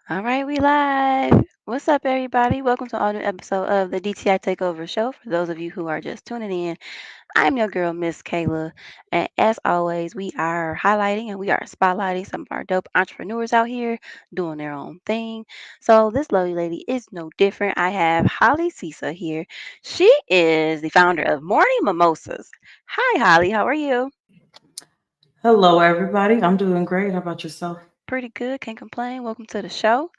All right, we live. What's up, everybody? Welcome to all new episode of the DTI Takeover show. For those of you who are just tuning in, I'm your girl, Miss Kayla, and as always, we are highlighting and we are spotlighting some of our dope entrepreneurs out here doing their own thing. So this lovely lady is no different. I have Holly Sisa here. She is the founder of Morning Mimosas. Hi, Holly. How are you? Hello, everybody. I'm doing great. How about yourself? Pretty good. Can't complain. Welcome to the show.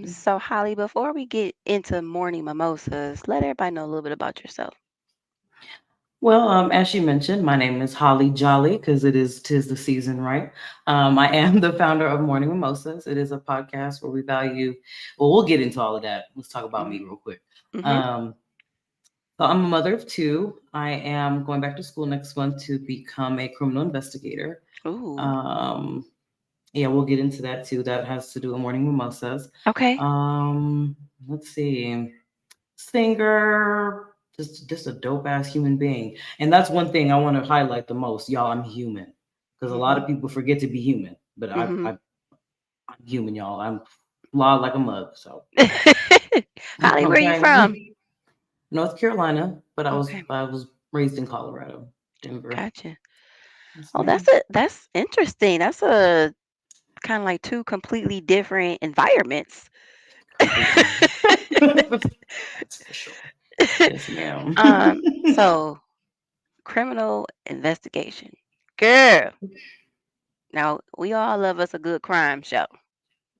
So Holly, before we get into morning mimosas, let everybody know a little bit about yourself. Well, as you mentioned, my name is Holly Jolly because tis the season, right? I am the founder of Morning Mimosas. It is a podcast where we value. Well, we'll get into all of that. Let's talk about me real quick. Mm-hmm. Um, so I'm a mother of two. I am going back to school next month to become a criminal investigator. Ooh. Um, yeah, we'll get into that too. That has to do with Morning Mimosas. Okay. Um, let's see. Singer, just a dope ass human being. And that's one thing I want to highlight the most. Y'all, I'm human. Because a lot Mm-hmm. of people forget to be human. But Mm-hmm. I'm human, y'all. I'm flawed like a mug. So Holly, I'm where you trying to from? be North Carolina, but I was Okay, I was raised in Colorado, Denver. gotcha. Yes, Oh, ma'am. that's interesting. That's a kind of like two completely different environments. Completely. That's for sure. Yes, ma'am. So criminal investigation. Girl, now we all love us a good crime show.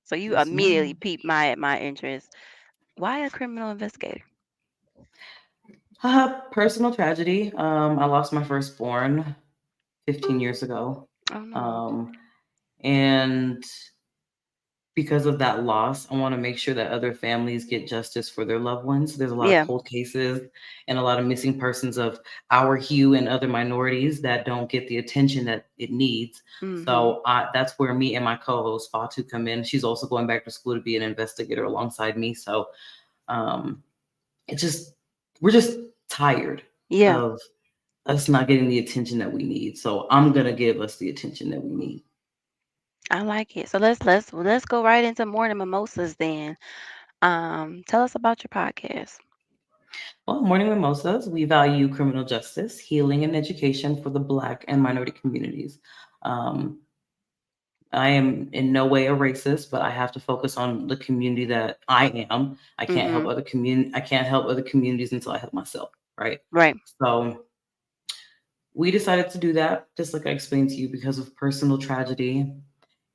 So you Yes, immediately ma'am. piqued my interest. Why a criminal investigator? Personal tragedy. I lost my firstborn 15 years ago. Oh no. Um, and because of that loss, I want to make sure that other families get justice for their loved ones. There's a lot of Yeah. cold cases and a lot of missing persons of our hue and other minorities that don't get the attention that it needs. Mhm. So that's where me and my co-host Fatu come in. She's also going back to school to be an investigator alongside me. So um, it's just we're just tired Yeah. of us not getting the attention that we need. So I'm gonna give us the attention that we need. I like it. So let's go right into morning mimosas then. Tell us about your podcast. Well, Morning Mimosas, we value criminal justice, healing, and education for the Black and minority communities. Um, I am in no way a racist, but I have to focus on the community that I am. I can't help Mhm. other community. I can't help other communities until I help myself, right? Right. So we decided to do that, just like I explained to you, because of personal tragedy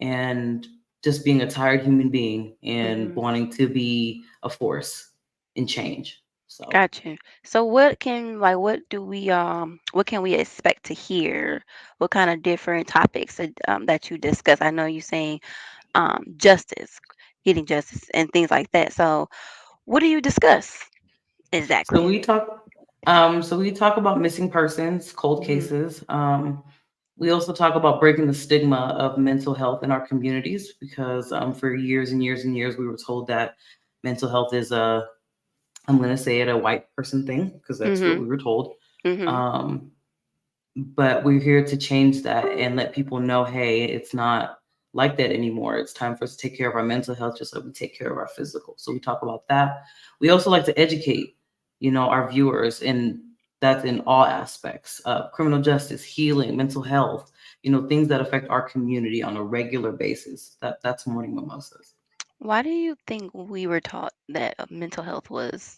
and just being a tired human being and Mhm. wanting to be a force in change. So Gotcha. So what can we expect to hear? What kind of different topics that you discuss? I know you saying justice, getting justice and things like that. So what do you discuss So exactly? we talk so we talk about missing persons, cold Mhm. cases. We also talk about breaking the stigma of mental health in our communities because for years and years and years we were told that mental health is a I'm going to say it a white person thing because that's what Mhm. we were told. Mhm. Um, but we're here to change that and let people know, hey, it's not like that anymore. It's time for us to take care of our mental health just like we take care of our physical. So we talk about that. We also like to educate, our viewers, and that's in all aspects of criminal justice, healing, mental health, things that affect our community on a regular basis. That's Morning Mimosas. Why do you think we were taught that mental health was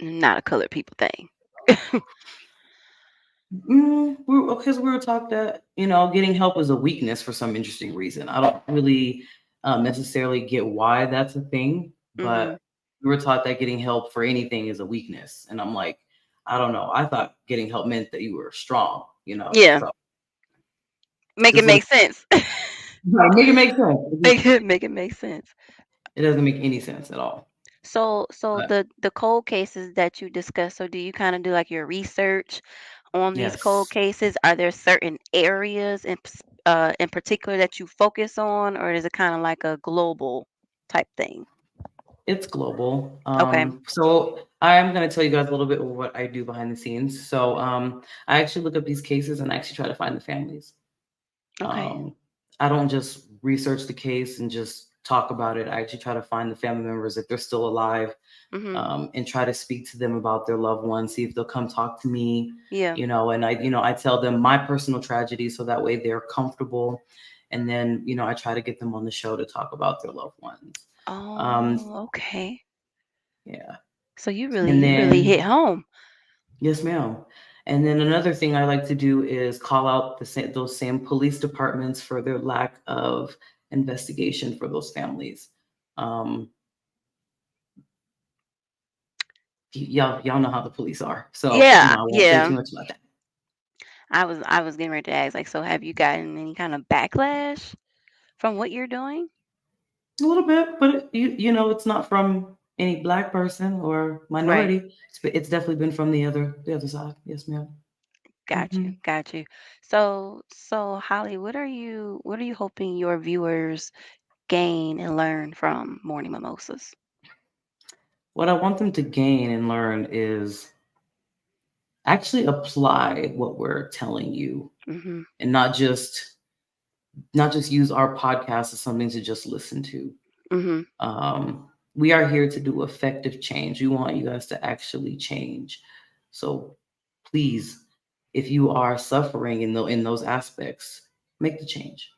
not a colored people thing? Because we were taught that getting help is a weakness for some interesting reason. I don't really necessarily get why that's a thing, Mhm. but we were taught that getting help for anything is a weakness, and I'm like, I don't know. I thought getting help meant that you were strong, Yeah, So make it this would make sense. make it make sense. Make it make sense. It doesn't make any sense at all. So But the cold cases that you discuss, so do you kind of do like your research on these cold yes, cases? Are there certain areas in particular that you focus on, or is it kind of like a global type thing? it's global. Okay. So I'm going to tell you guys a little bit of what I do behind the scenes. So I actually look up these cases and I actually try to find the families. Okay. Um, I don't just research the case and just talk about it. I actually try to find the family members if they're still alive, Mhm. and try to speak to them about their loved ones, see if they'll come talk to me, Yeah. and I tell them my personal tragedy so that way they're comfortable. And then, I try to get them on the show to talk about their loved ones. Um, Oh, okay. yeah. So you And really hit then, home. yes, ma'am. And then another thing I like to do is call out those same police departments for their lack of investigation for those families. Um, y'all know how the police are, so Yeah, I won't say yeah. too much about that. I was getting ready to ask, like, so have you gotten any kind of backlash from what you're doing? A little bit, but it's not from any black person or Right. minority. It's definitely been from the other side. Yes, ma'am. Got Hmm. you. Got you. So Holly, what are you hoping your viewers gain and learn from Morning Mimosas? What I want them to gain and learn is actually apply what we're telling you, Mhm. and not just use our podcast as something to just listen to. Mhm. Um, we are here to do effective change. We want you guys to actually change. So please, if you are suffering in those aspects, make the change.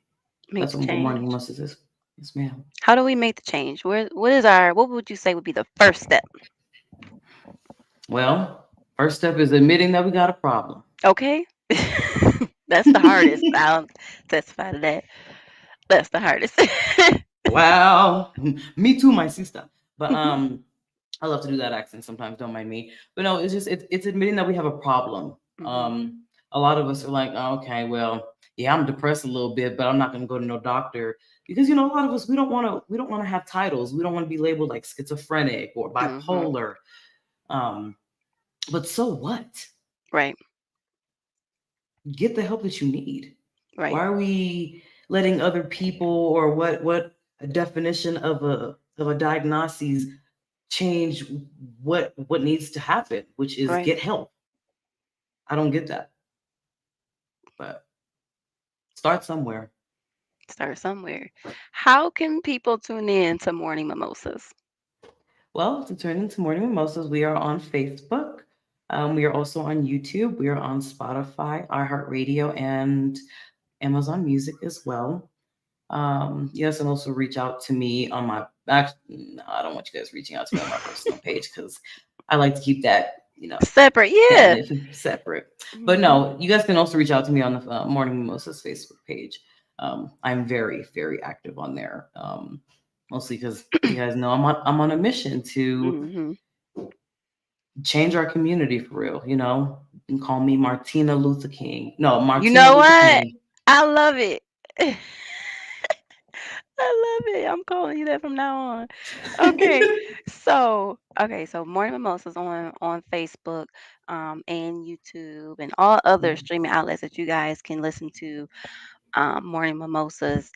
Make That's the what morning change. mimosas is. Yes, ma'am. How do we make the change? What would you say would be the first step? Well, first step is admitting that we got a problem. Okay? That's the hardest. I'll testify to that. That's the hardest. Wow, me too, my sister. But I love to do that accent sometimes. Don't mind me. But no, it's admitting that we have a problem. Mhm. Um, a lot of us are like, oh, okay, well, yeah, I'm depressed a little bit, but I'm not gonna go to no doctor because a lot of us we don't want to have titles. We don't want to be labeled like schizophrenic or Mhm. bipolar. Um, but so what? Right. Get the help that you need. Right. Why are we letting other people, or what a definition of a diagnosis change what needs to happen, which is Right. get help? I don't get that. But start somewhere. Start somewhere. How can people tune in to Morning Mimosas? Well, to turn into Morning Mimosas, we are on Facebook. We are also on YouTube. We are on Spotify, iHeartRadio, and Amazon Music as well. Yes, and also reach out to me on my no, I don't want you guys reaching out to me on my personal page because I like to keep that, Separate. that Yeah. separate. But Mhm. no, you guys can also reach out to me on the Morning Mimosas Facebook page. I'm very, very active on there. Mostly because you guys know I'm on a mission to Mhm. change our community for real. You can call me Martina Luther King. No, You Martina know Luther what? King. I love it. I love it. I'm calling you that from now on. Okay. So Morning Mimosas on Facebook, and YouTube and all other streaming outlets that you guys can listen to Morning Mimosas.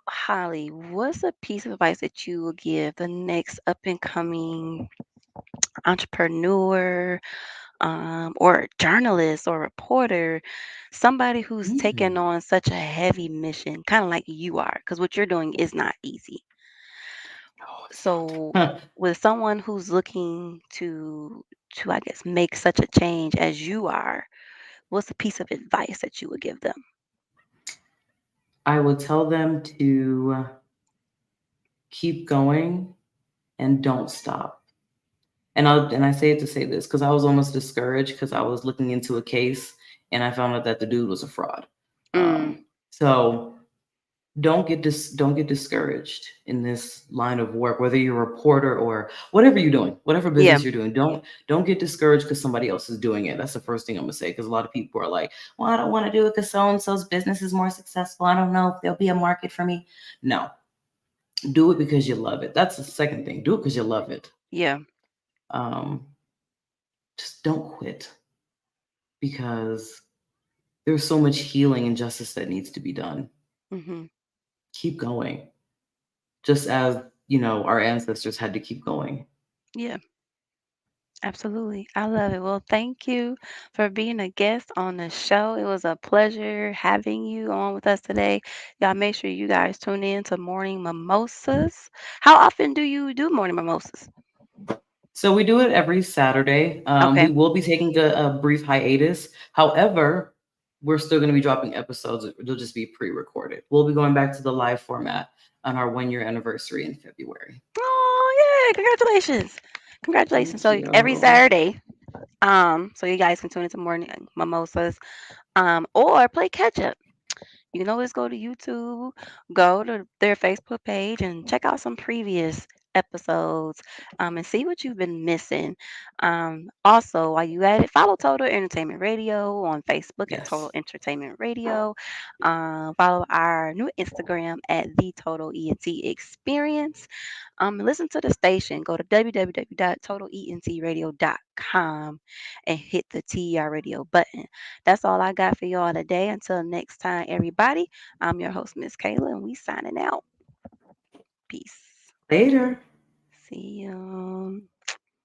Holly, what's a piece of advice that you will give the next up and coming entrepreneur, or journalist or reporter, somebody who's taken Mm. on such a heavy mission, kind of like you are, because what you're doing is not easy. Oh, it's So, not. with someone who's looking to I guess make such a change as you are, what's a piece of advice that you would give them? I would tell them to keep going and don't stop. And I say it to say this because I was almost discouraged because I was looking into a case and I found out that the dude was a fraud. Um, Mm, so don't get discouraged in this line of work, whether you're a reporter or whatever you're doing, whatever yeah, business you're doing. Don't get discouraged because somebody else is doing it. That's the first thing I'm gonna say, because a lot of people are like, well, I don't want to do it because so and so's business is more successful. I don't know if there'll be a market for me. No, do it because you love it. That's the second thing. Do it because you love it. yeah, Um, just don't quit, because there's so much healing and justice that needs to be done. hmm, Keep going, just as our ancestors had to keep going. yeah. Absolutely. I love it. Well, thank you for being a guest on the show. It was a pleasure having you on with us today. Y'all make sure you guys tune in to Morning Mimosas. How often do you do Morning Mimosas? So we do it every Saturday. We Okay. will be taking a brief hiatus. However, we're still going to be dropping episodes. They'll just be pre-recorded. We'll be going back to the live format on our 1 year anniversary in February. Oh, yeah. Congratulations. Congratulations. Thank So every you. Saturday, so you guys can tune into Morning Mimosas, or play catch up. You can always go to YouTube, go to their Facebook page, and check out some previous episodes, and see what you've been missing. Also, while you at it, follow Total Entertainment Radio on Facebook at Total Yes. Entertainment Radio. Follow our new Instagram at The Total ENT Experience. Listen to the station. Go to www.totalentradio.com and hit the TER radio button. That's all I got for y'all today. Until next time, everybody, I'm your host, Miss Kayla, and we signing out. Peace. Later. See you.